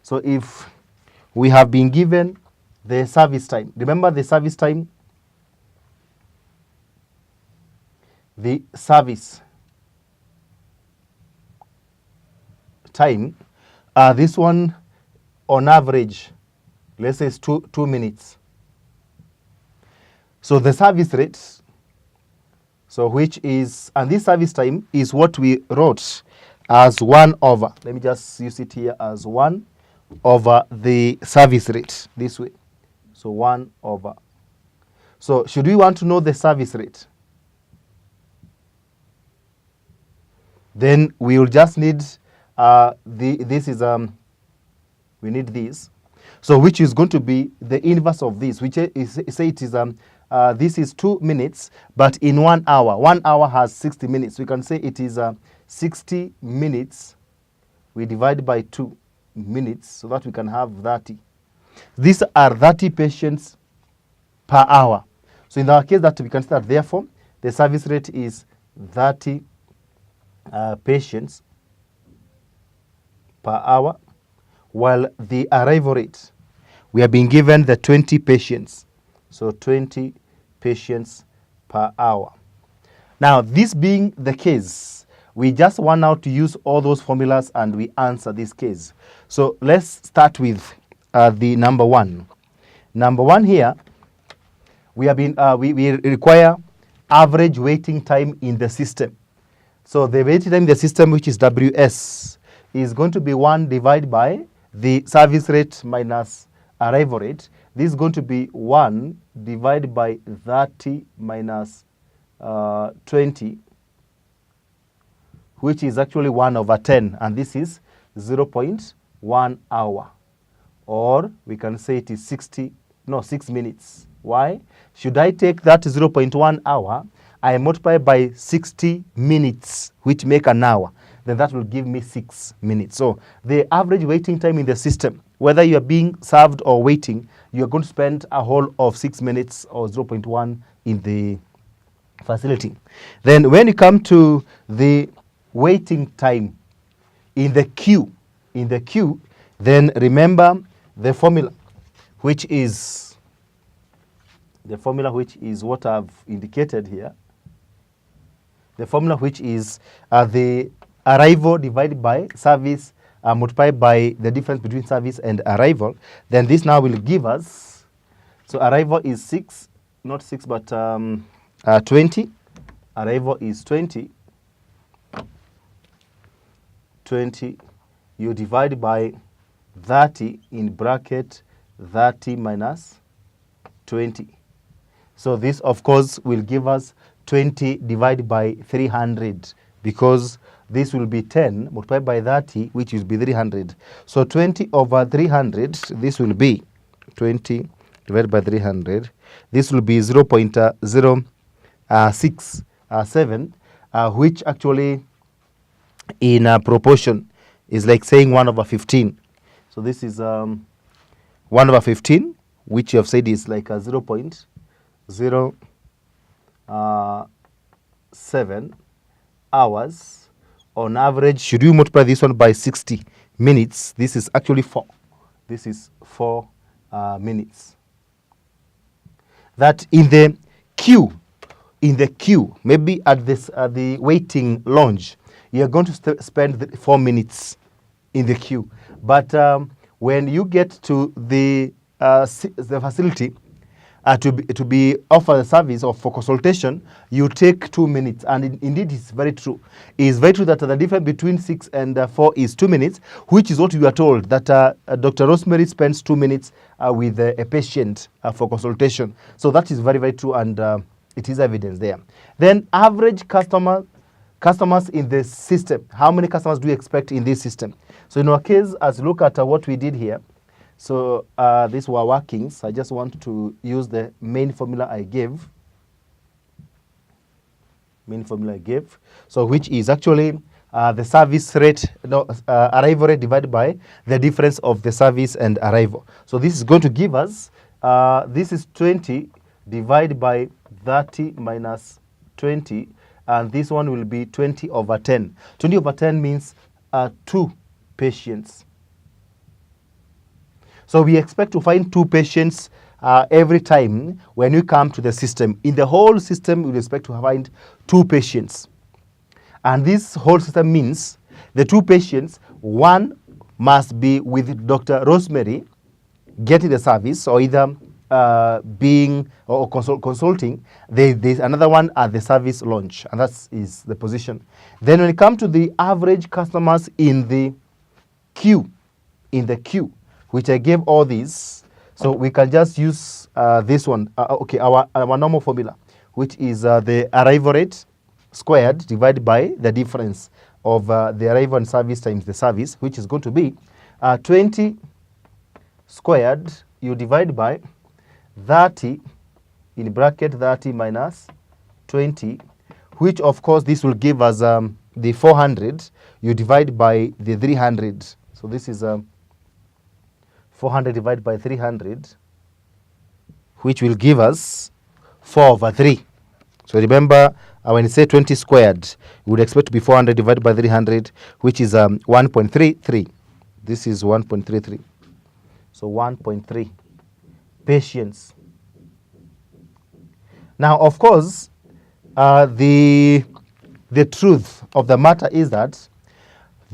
So if we have been given the service time, remember the service time, the service time, this one on average, let's say it's 2 minutes. So the service rate, so which is, and this service time is what we wrote as 1 over, let me just use it here as 1 over the service rate this way. So 1 over. So should we want to know the service rate, then we will just need this is we need this. So which is going to be the inverse of this, which is, say it is this is 2 minutes, but in 1 hour. 1 hour has 60 minutes. We can say it is 60 minutes. We divide by 2 minutes so that we can have 30. These are 30 patients per hour. So in our case that we can say that therefore the service rate is 30 patients per hour, while the arrival rate, we are being given the 20 patients. So 20 patients per hour. Now, this being the case, we just want now to use all those formulas and we answer this case. So let's start with the number 1. Number 1 here, we have been we require average waiting time in the system. So the waiting time in the system, which is WS, is going to be 1 divided by the service rate minus arrival rate. This is going to be 1 divided by 30 minus 20, which is actually 1 over 10, and this is 0.1 hour, or we can say it is 6 minutes. Why? Should I take that 0.1 hour, I multiply by 60 minutes, which make an hour, then that will give me 6 minutes. So the average waiting time in the system, whether you are being served or waiting, you are going to spend a whole of 6 minutes or 0.1 in the facility. Then when you come to the waiting time in the queue, then remember the formula, which is what I've indicated here. The formula, which is the arrival divided by service multiplied by the difference between service and arrival. Then this now will give us, so arrival is 6, not 6 but 20. Arrival is 20. 20, you divide by 30 in bracket 30 minus 20. So this, of course, will give us 20 divided by 300, because this will be 10 multiplied by 30, which will be 300. So 20 over 300, this will be 20 divided by 300. This will be 0.067, which actually in proportion is like saying 1 over 15. So this is 1 over 15, which you have said is like a 0.07 hours on average. Should you multiply this one by 60 minutes, this is actually 4. This is 4 minutes. That in the queue, maybe at the waiting lounge, you're going to spend 4 minutes in the queue. But when you get to the facility to be offered a service or for consultation, you take 2 minutes. And indeed, it's very true. It's very true that the difference between 6 and 4 is 2 minutes, which is what we are told, that Dr. Rosemary spends 2 minutes with a patient for consultation. So that is very, very true, and it is evidence there. Then average customers in the system. How many customers do you expect in this system? So in our case, as look at what we did here, so these were workings. I just want to use the main formula I gave. So which is actually the service rate, arrival rate divided by the difference of the service and arrival. So this is going to give us, this is 20 divided by 30 minus 20. and this one will be 20 over 10. 20 over 10 means 2 patients. So we expect to find 2 patients every time when you come to the system. In the whole system, we expect to find 2 patients. And this whole system means the 2 patients, one must be with Dr. Rosemary getting the service, or either being or consulting. There's another one at the service launch, and that is the position. Then when it comes to the average customers in the queue, which I gave all these, so we can just use this one, our normal formula, which is the arrival rate squared divided by the difference of the arrival and service times the service, which is going to be 20 squared, you divide by 30, in bracket 30 minus 20, which of course this will give us the 400, you divide by the 300. So this is 400 divided by 300, which will give us 4 over 3. So remember, when you say 20 squared, you would expect to be 400 divided by 300, which is 1.33. This is 1.33. So 1.3 patients. Now, of course, the truth of the matter is that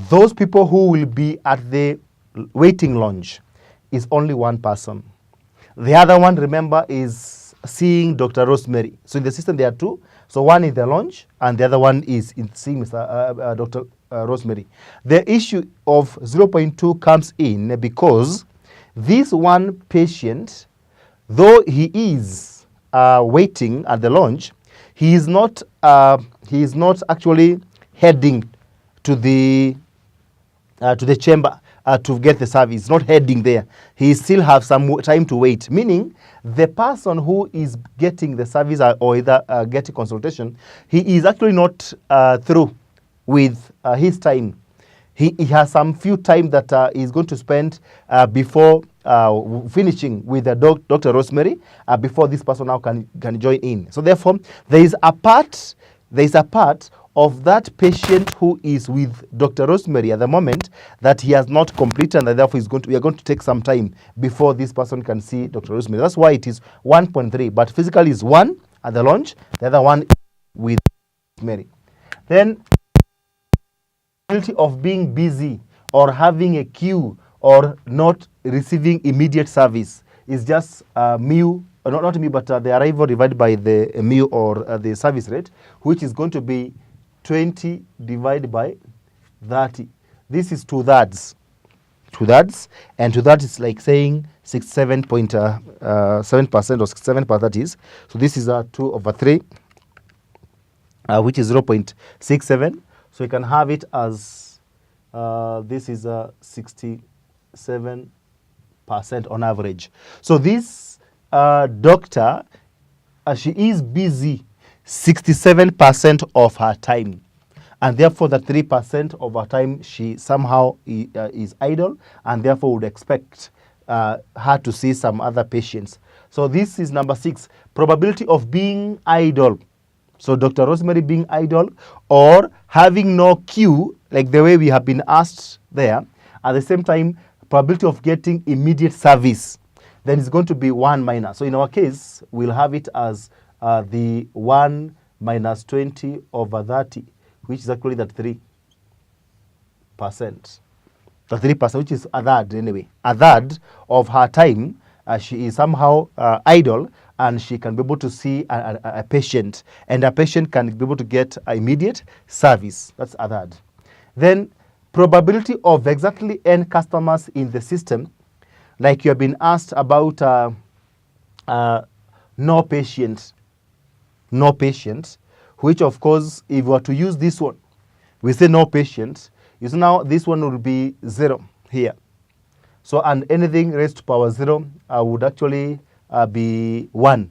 those people who will be at the waiting lounge is only one person. The other one, remember, is seeing Dr. Rosemary. So in the system, there are 2. So one is the lounge, and the other one is in seeing Dr. Rosemary. The issue of 0.2 comes in because this one patient, though he is waiting at the lounge, he is not actually heading to the chamber to get the service. He's not heading there. He still have some time to wait, meaning the person who is getting the service or either getting consultation, he is actually not through with his time. He has some few time that he's going to spend before finishing with Dr. Rosemary before this person now can join in. So therefore, there is a part of that patient who is with Dr. Rosemary at the moment that he has not completed, and therefore we are going to take some time before this person can see Dr. Rosemary. That's why it is 1.3, but physically is 1 at the launch, the other one with Rosemary. Then of being busy or having a queue or not receiving immediate service is just mu, not mu, but the arrival divided by the mu or the service rate, which is going to be 20 divided by 30. This is 2/3. 2/3, and 2/3 is like saying 67.7% or 67% is. So this is 2 over 3, which is 0.67. So you can have it as this is 67% on average. So this doctor, she is busy 67% of her time, and therefore the 3% of her time she somehow is idle, and therefore would expect her to see some other patients. So this is number 6, probability of being idle. So Dr. Rosemary being idle or having no queue, like the way we have been asked there, at the same time, probability of getting immediate service, then it's going to be 1 minus. So in our case, we'll have it as the 1 minus 20 over 30, which is actually that 3%. The 3%, which is a third anyway. A third of her time, she is somehow idle, and she can be able to see a patient, and a patient can be able to get immediate service. That's a third. Then probability of exactly n customers in the system, like you have been asked about no patient, which of course, if we were to use this one, we say no patient, you see now this one will be 0 here. So, and anything raised to power 0 would actually be 1.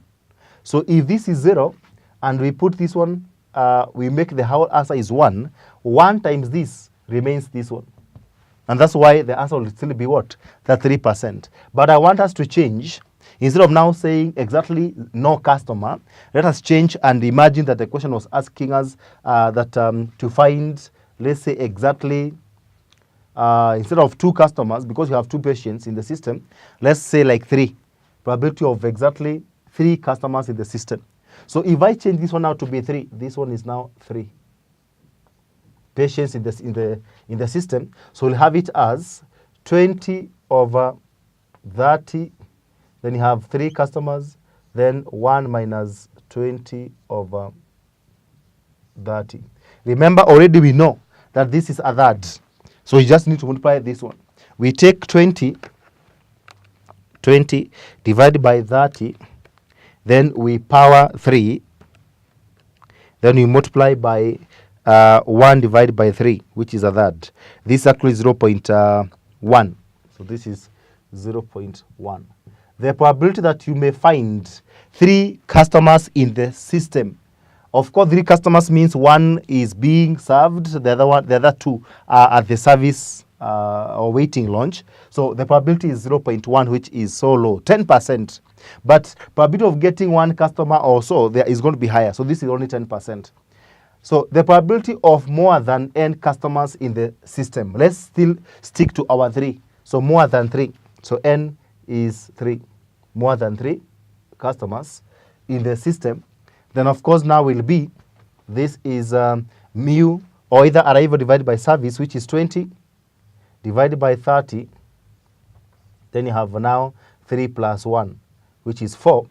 So if this is 0 and we put this one, we make the whole answer is 1. 1 times this remains this one. And that's why the answer will still be what? The 3%. But I want us to change. Instead of now saying exactly no customer, let us change and imagine that the question was asking us to find, let's say exactly, instead of 2 customers, because you have 2 patients in the system, let's say like 3. Probability of exactly 3 customers in the system. So if I change this one now to be 3, this one is now 3 patients in the system. So we'll have it as 20 over 30. Then you have 3 customers. Then 1 minus 20 over 30. Remember, already we know that this is a third. So you just need to multiply this one. We take 20 divided by 30. Then we power 3. Then we multiply by 1 divided by 3, which is a third. This is actually 0.1. So this is 0.1. The probability that you may find 3 customers in the system. Of course, 3 customers means 1 is being served, the other 2 are at the service or waiting launch. So the probability is 0.1, which is so low, 10%. But probability of getting 1 customer or so there is going to be higher. So this is only 10%. So the probability of more than n customers in the system. Let's still stick to our 3. So more than 3. So n is 3. More than 3 customers in the system. Then of course now will be, this is mu, or either arrival divided by service, which is 20 divided by 30. Then you have now 3 plus 1, which is 4.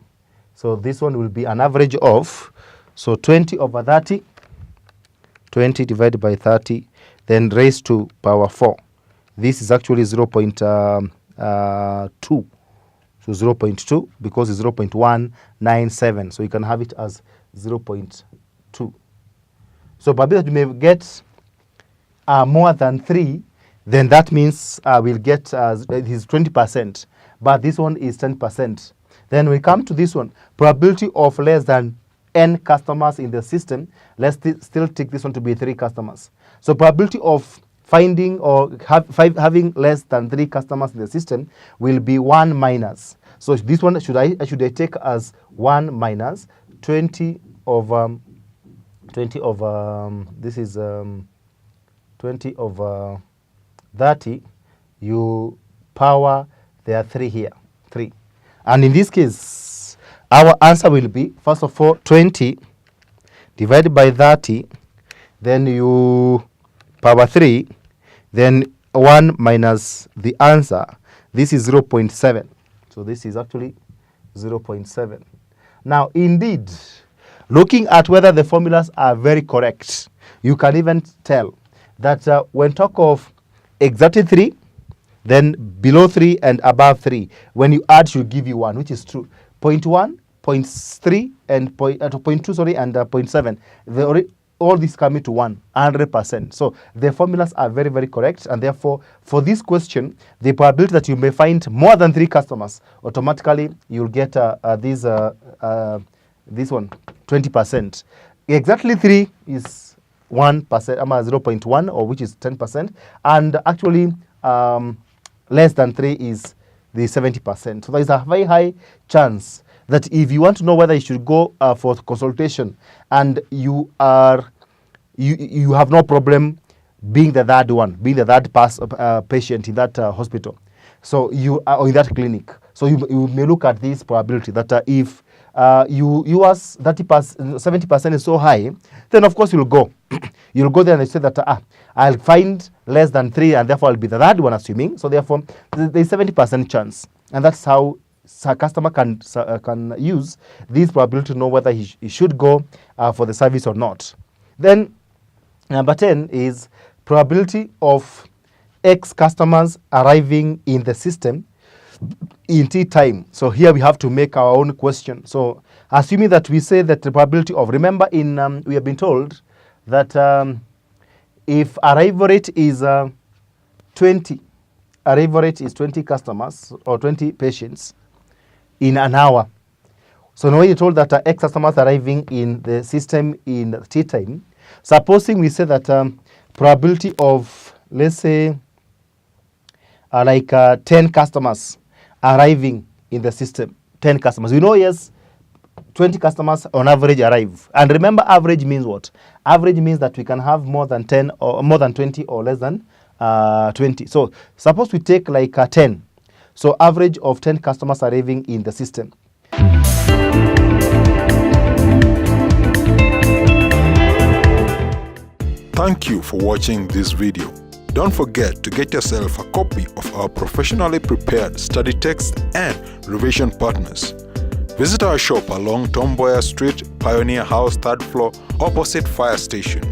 So this one will be an average of, so 20 over 30, 20 divided by 30, then raised to power 4. This is actually 0.2. So 0.2 because it's 0.197. So you can have it as 0.2. So probability you may get more than 3, then that means we'll get it is 20%. But this one is 10%. Then we come to this one, probability of less than n customers in the system. Let's still take this one to be 3 customers. So probability of finding or having less than 3 customers in the system will be 1 minus. So this one should I take as 1 minus 20 over this is 20 over 30. You power, there are 3 here, 3. And in this case, our answer will be, first of all, 20 divided by 30. Then you power 3. Then 1 minus the answer. This is 0.7. So this is actually 0.7. Now, indeed, looking at whether the formulas are very correct, you can even tell that when talk of exactly 3, then below 3 and above 3, when you add, should give you 1, which is true. 0.1, 0.3, and 0.2, sorry, and 0.7. All this coming to 100%. So the formulas are very, very correct. And therefore, for this question, the probability that you may find more than 3 customers, automatically you'll get this one, 20%. Exactly 3 is 1%, 0.1, or which is 10%. And actually, less than 3 is the 70%. So there is a very high chance that if you want to know whether you should go for consultation and you have no problem being the third one, being the third patient in that hospital, so you are in that clinic. So you may look at this probability that if yours 70% is so high, then of course you'll go. You'll go there and say that I'll find less than 3 and therefore I'll be the third one, assuming. So therefore there's 70% chance, and that's how a customer can use this probability to know whether he should go for the service or not. Then number 10 is probability of X customers arriving in the system in T time. So here we have to make our own question. So assuming that we say that the probability of, remember we have been told that if arrival rate is 20, arrival rate is 20 customers or 20 patients in an hour. So now you're told that X customers arriving in the system in T time. Supposing we say that probability of, let's say, 10 customers arriving in the system 10 customers. We know, yes, 20 customers on average arrive. And remember, average means what? Average means that we can have more than 10 or more than 20 or less than 20. So suppose we take like 10. So average of 10 customers arriving in the system. Thank you for watching this video. Don't forget to get yourself a copy of our professionally prepared study text and revision partners. Visit our shop along Tom Boyer Street, Pioneer House, 3rd floor, opposite Fire Station.